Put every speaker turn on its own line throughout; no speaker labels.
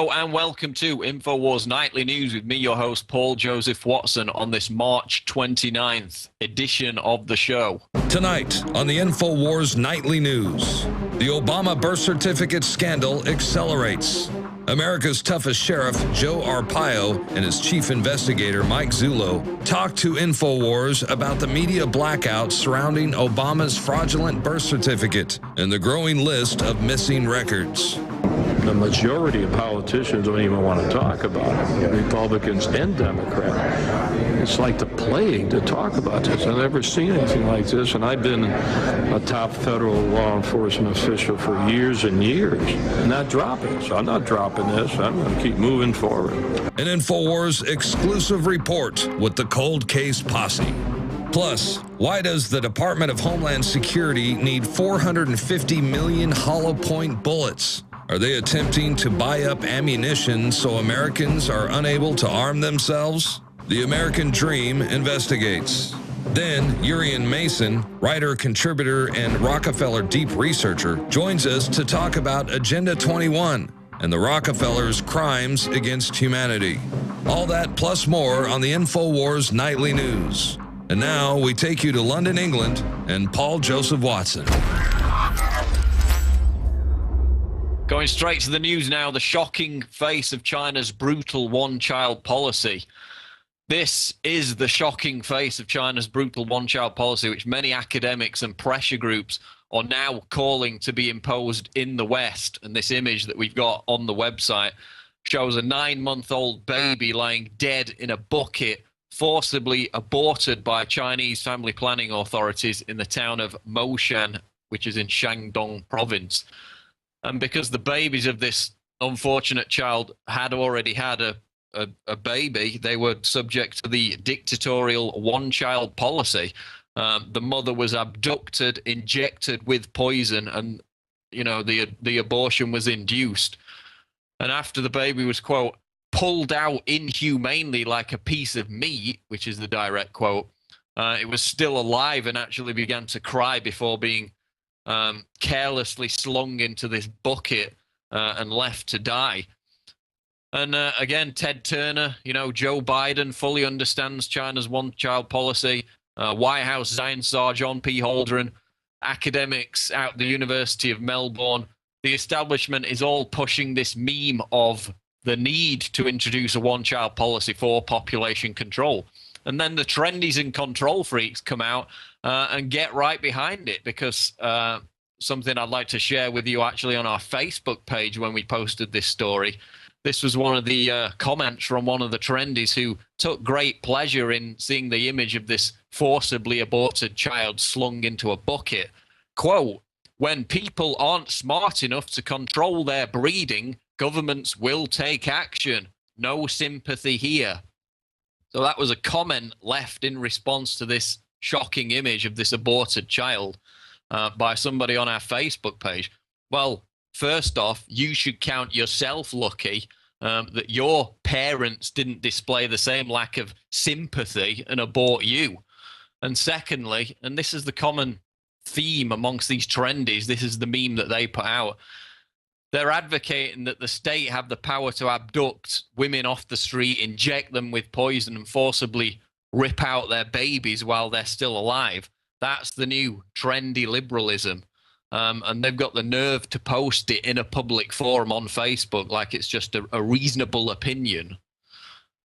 Hello and welcome to InfoWars Nightly News with me, your host, Paul Joseph Watson, on this March 29th edition of the show.
Tonight on the InfoWars Nightly News, the Obama birth certificate scandal accelerates. America's toughest sheriff, Joe Arpaio, and his chief investigator, Mike Zullo, talked to InfoWars about the media blackout surrounding Obama's fraudulent birth certificate and the growing list of missing records.
The majority of politicians don't even want to talk about it, Republicans and Democrats. It's like the plague to talk about this. I've never seen anything like this, and I've been a top federal law enforcement official for years and years. Not dropping, so I'm not dropping this. I'm going to keep moving forward.
An InfoWars exclusive report with the Cold Case Posse. Plus, why does the Department of Homeland Security need 450 million hollow point bullets? Are they attempting to buy up ammunition so Americans are unable to arm themselves? The American Dream investigates. Then, Urian Mason, writer, contributor, and Rockefeller deep researcher, joins us to talk about Agenda 21 and the Rockefellers' crimes against humanity. All that plus more on the InfoWars Nightly News. And now we take you to London, England, and Paul Joseph Watson.
Going straight to the news now, the shocking face of China's brutal one-child policy. This is the shocking face of China's brutal one-child policy, which many academics and pressure groups are now calling to be imposed in the West. And this image that we've got on the website shows a 9-month-old baby lying dead in a bucket, forcibly aborted by Chinese family planning authorities in the town of Moshan, which is in Shandong province. And because the babies of this unfortunate child had already had a baby, they were subject to the dictatorial one-child policy. The mother was abducted, injected with poison, and the abortion was induced. And after the baby was, quote, pulled out inhumanely like a piece of meat, which is the direct quote, it was still alive and actually began to cry before being carelessly slung into this bucket and left to die. And again, Ted Turner, Joe Biden fully understands China's one-child policy. White House Science Czar John P. Holdren, academics out the University of Melbourne, the establishment is all pushing this meme of the need to introduce a one-child policy for population control. And then the trendies and control freaks come out and get right behind it, because something I'd like to share with you actually on our Facebook page when we posted this story. This was one of the comments from one of the trendies who took great pleasure in seeing the image of this forcibly aborted child slung into a bucket. Quote, when people aren't smart enough to control their breeding, governments will take action. No sympathy here. So that was a comment left in response to this shocking image of this aborted child by somebody on our Facebook page. Well, first off, you should count yourself lucky that your parents didn't display the same lack of sympathy and abort you. And secondly, and this is the common theme amongst these trendies, this is the meme that they put out, they're advocating that the state have the power to abduct women off the street, inject them with poison, and forcibly rip out their babies while they're still alive. That's the new trendy liberalism. And they've got the nerve to post it in a public forum on Facebook like it's just a reasonable opinion.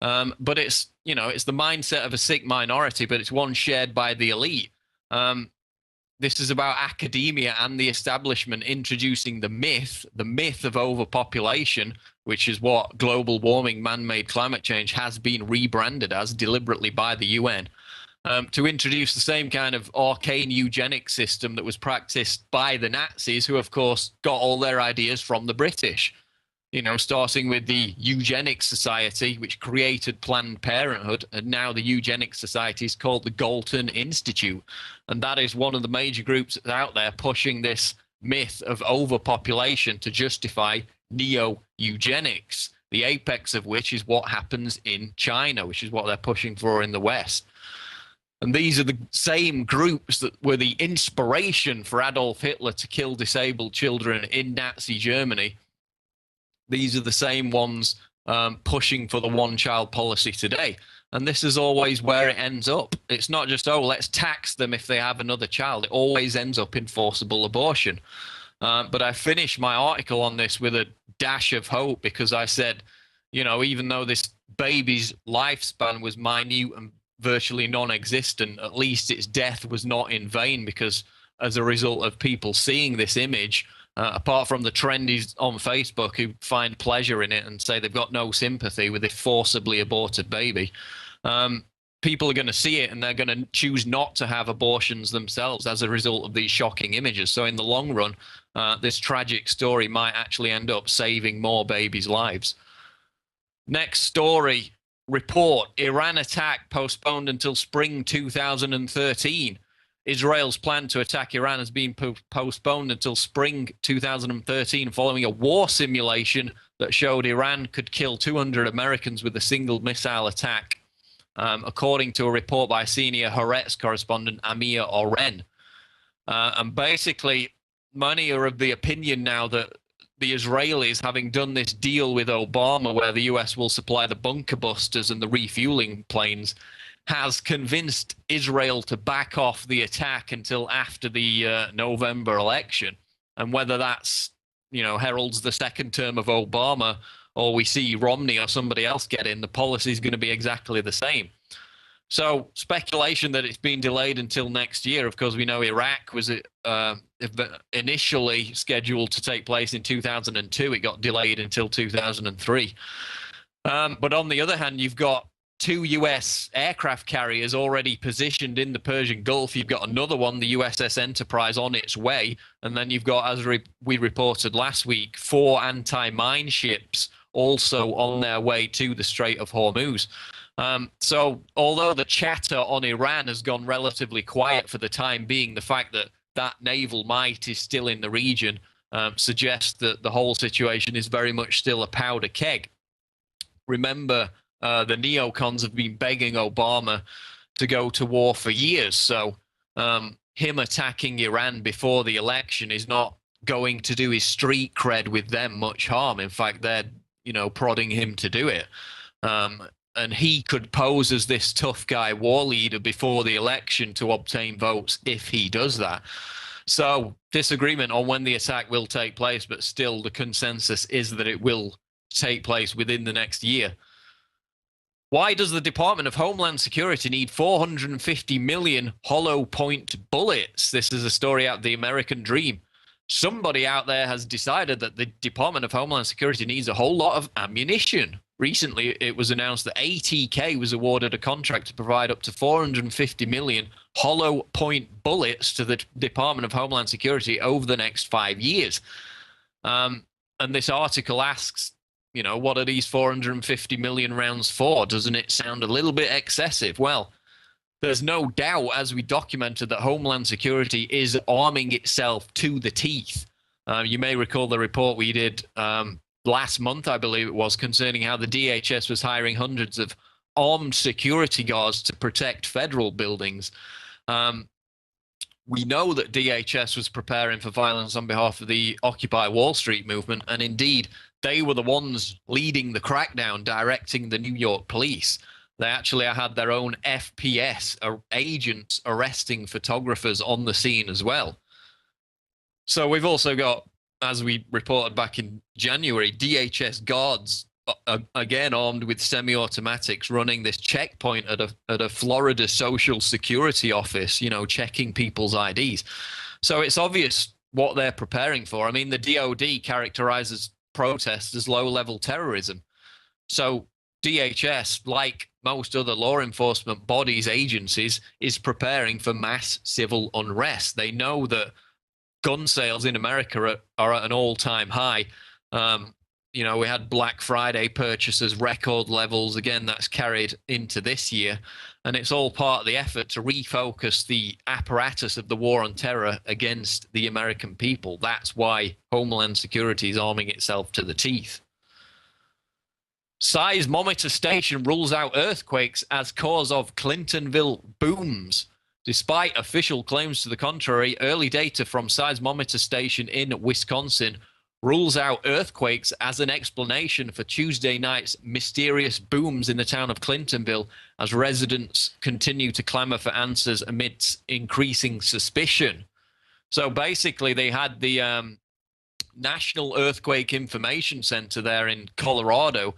But it's the mindset of a sick minority, but it's one shared by the elite. This is about academia and the establishment introducing the myth of overpopulation, which is what global warming, man-made climate change has been rebranded as deliberately by the UN, to introduce the same kind of arcane eugenic system that was practiced by the Nazis, who, of course, got all their ideas from the British. Starting with the Eugenics Society, which created Planned Parenthood, and now the Eugenics Society is called the Galton Institute. And that is one of the major groups that's out there pushing this myth of overpopulation to justify neo-eugenics, the apex of which is what happens in China, which is what they're pushing for in the West. And these are the same groups that were the inspiration for Adolf Hitler to kill disabled children in Nazi Germany. these are the same ones pushing for the one-child policy today. And this is always where it ends up. It's not just, oh, let's tax them if they have another child. It always ends up in forcible abortion. But I finished my article on this with a dash of hope, because I said, you know, even though this baby's lifespan was minute and virtually non-existent, at least its death was not in vain, because as a result of people seeing this image, apart from the trendies on Facebook who find pleasure in it and say they've got no sympathy with a forcibly aborted baby, people are going to see it and they're going to choose not to have abortions themselves as a result of these shocking images. So in the long run, this tragic story might actually end up saving more babies' lives. Next story, report, Iran attack postponed until spring 2013. Israel's plan to attack Iran has been postponed until spring 2013 following a war simulation that showed Iran could kill 200 Americans with a single missile attack, according to a report by senior Haaretz correspondent Amir Oren. And basically, many are of the opinion now that the Israelis, having done this deal with Obama where the US will supply the bunker busters and the refueling planes, has convinced Israel to back off the attack until after the November election. And whether that's, you know, heralds the second term of Obama, or we see Romney or somebody else get in, the policy is going to be exactly the same. So speculation that it's been delayed until next year. Of course, we know Iraq was initially scheduled to take place in 2002. It got delayed until 2003. But on the other hand, you've got 2 U.S. aircraft carriers already positioned in the Persian Gulf. You've got another one, the USS Enterprise, on its way. And then you've got, as we reported last week, 4 anti-mine ships also on their way to the Strait of Hormuz. So although the chatter on Iran has gone relatively quiet for the time being, the fact that that naval might is still in the region suggests that the whole situation is very much still a powder keg. Remember, the neocons have been begging Obama to go to war for years. So him attacking Iran before the election is not going to do his street cred with them much harm. In fact, they're, you know, prodding him to do it. And he could pose as this tough guy war leader before the election to obtain votes if he does that. So disagreement on when the attack will take place, but still the consensus is that it will take place within the next year. Why does the Department of Homeland Security need 450 million hollow point bullets? This is a story out of the American Dream. Somebody out there has decided that the Department of Homeland Security needs a whole lot of ammunition. Recently, it was announced that ATK was awarded a contract to provide up to 450 million hollow point bullets to the Department of Homeland Security over the next 5 years. And this article asks, you know, what are these 450 million rounds for? Doesn't it sound a little bit excessive? Well, there's no doubt, as we documented, that Homeland Security is arming itself to the teeth. You may recall the report we did last month, I believe it was, concerning how the DHS was hiring hundreds of armed security guards to protect federal buildings. We know that DHS was preparing for violence on behalf of the Occupy Wall Street movement, and indeed, they were the ones leading the crackdown, directing the New York police. They actually had their own FPS agents arresting photographers on the scene as well. So we've also got, as we reported back in January, DHS guards, again armed with semi-automatics, running this checkpoint at a Florida Social Security office, you know, checking people's IDs. So it's obvious what they're preparing for. I mean, the DOD characterizes protests as low-level terrorism. So DHS, like most other law enforcement bodies, agencies, is preparing for mass civil unrest. They know that gun sales in America are at an all-time high. You know, we had Black Friday purchases, record levels. Again, that's carried into this year. And it's all part of the effort to refocus the apparatus of the war on terror against the American people. That's why Homeland Security is arming itself to the teeth. Seismometer station rules out earthquakes as cause of Clintonville booms. Despite official claims to the contrary, early data from seismometer station in Wisconsin rules out earthquakes as an explanation for Tuesday night's mysterious booms in the town of Clintonville as residents continue to clamor for answers amidst increasing suspicion. So basically, they had the National Earthquake Information Center there in Colorado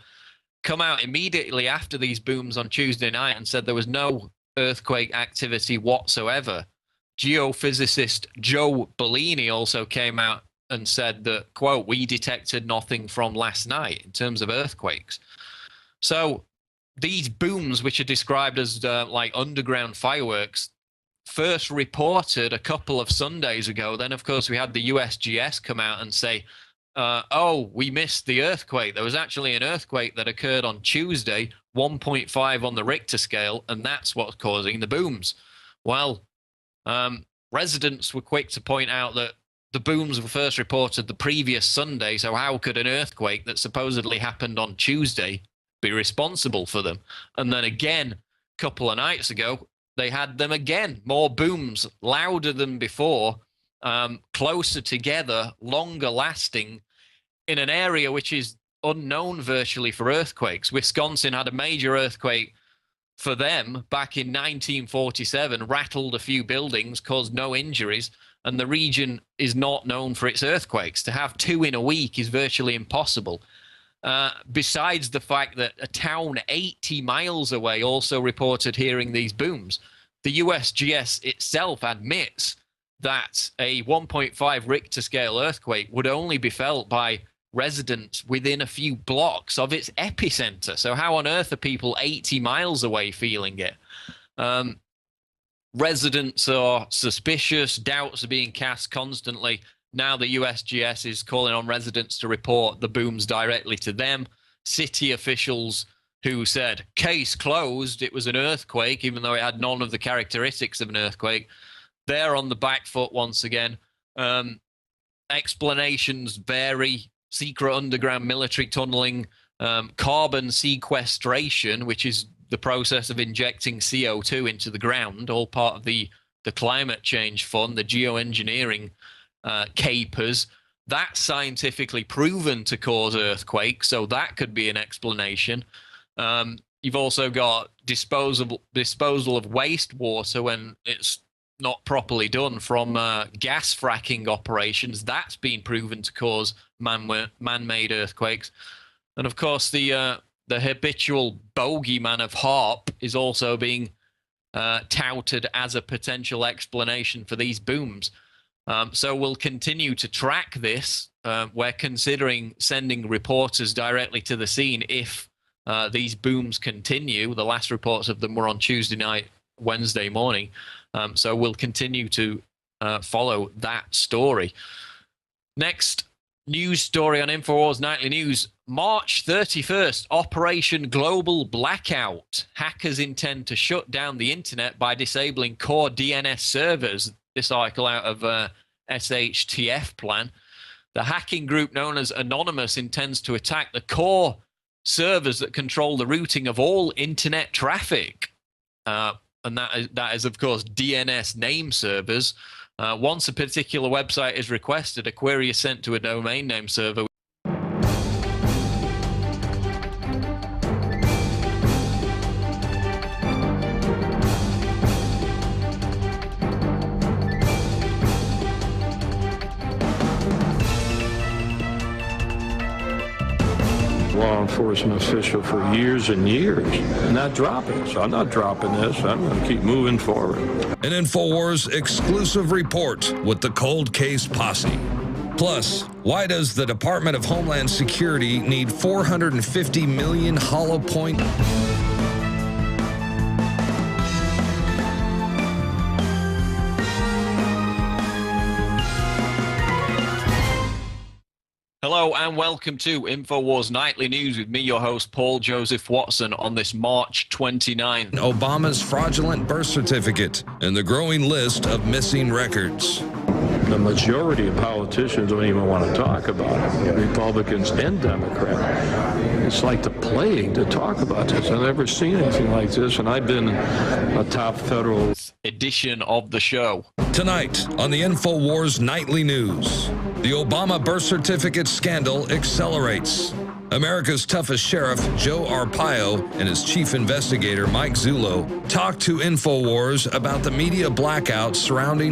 come out immediately after these booms on Tuesday night and said there was no earthquake activity whatsoever. Geophysicist Joe Bellini also came out and said that, quote, "We detected nothing from last night in terms of earthquakes." So these booms, which are described as like underground fireworks, first reported a couple of Sundays ago. Then, of course, we had the USGS come out and say, oh, we missed the earthquake. There was actually an earthquake that occurred on Tuesday, 1.5 on the Richter scale, and that's what's causing the booms. Well, residents were quick to point out that the booms were first reported the previous Sunday, so how could an earthquake that supposedly happened on Tuesday be responsible for them? And then again, a couple of nights ago, they had them again, more booms, louder than before, closer together, longer lasting, in an area which is unknown virtually for earthquakes. Wisconsin had a major earthquake for them back in 1947, rattled a few buildings, caused no injuries, and the region is not known for its earthquakes. To have two in a week is virtually impossible. Besides the fact that a town 80 miles away also reported hearing these booms. The USGS itself admits that a 1.5 Richter scale earthquake would only be felt by residents within a few blocks of its epicenter. So how on earth are people 80 miles away feeling it? Residents are suspicious. Doubts are being cast constantly. Now the USGS is calling on residents to report the booms directly to them. City officials who said, case closed, it was an earthquake, even though it had none of the characteristics of an earthquake, they're on the back foot once again. Explanations vary. Secret underground military tunneling, carbon sequestration, which is the process of injecting CO2 into the ground, all part of the climate change fund, the geoengineering capers. That's scientifically proven to cause earthquakes, so that could be an explanation. You've also got disposal of wastewater when it's not properly done from gas fracking operations. That's been proven to cause man-made earthquakes. And of course, the habitual bogeyman of HAARP is also being touted as a potential explanation for these booms. So we'll continue to track this. We're considering sending reporters directly to the scene if these booms continue. The last reports of them were on Tuesday night, Wednesday morning. So we'll continue to follow that story. Next news story on INFOWARS Nightly News. March 31st, Operation Global Blackout. Hackers intend to shut down the internet by disabling core DNS servers. This article out of SHTF Plan. The hacking group known as Anonymous intends to attack the core servers that control the routing of all internet traffic. And that is, of course, DNS name servers. Once a particular website is requested, a query is sent to a domain name server.
Law enforcement official for years and years, not dropping. So I'm not dropping this. I'm going to keep moving forward.
An INFOWARS exclusive report with the Cold Case Posse. Plus, why does the Department of Homeland Security need 450 million hollow point...
Hello and welcome to INFOWARS Nightly News with me, your host, Paul Joseph Watson, on this March 29th.
Obama's fraudulent birth certificate and the growing list of missing records.
The majority of politicians don't even want to talk about it, Republicans and Democrats. It's like the plague to talk about this. I've never seen anything like this, and I've been a top federal
edition of the show.
Tonight on the INFOWARS Nightly News, the Obama birth certificate scandal accelerates. America's toughest sheriff, Joe Arpaio, and his chief investigator, Mike Zullo, talked to INFOWARS about the media blackout surrounding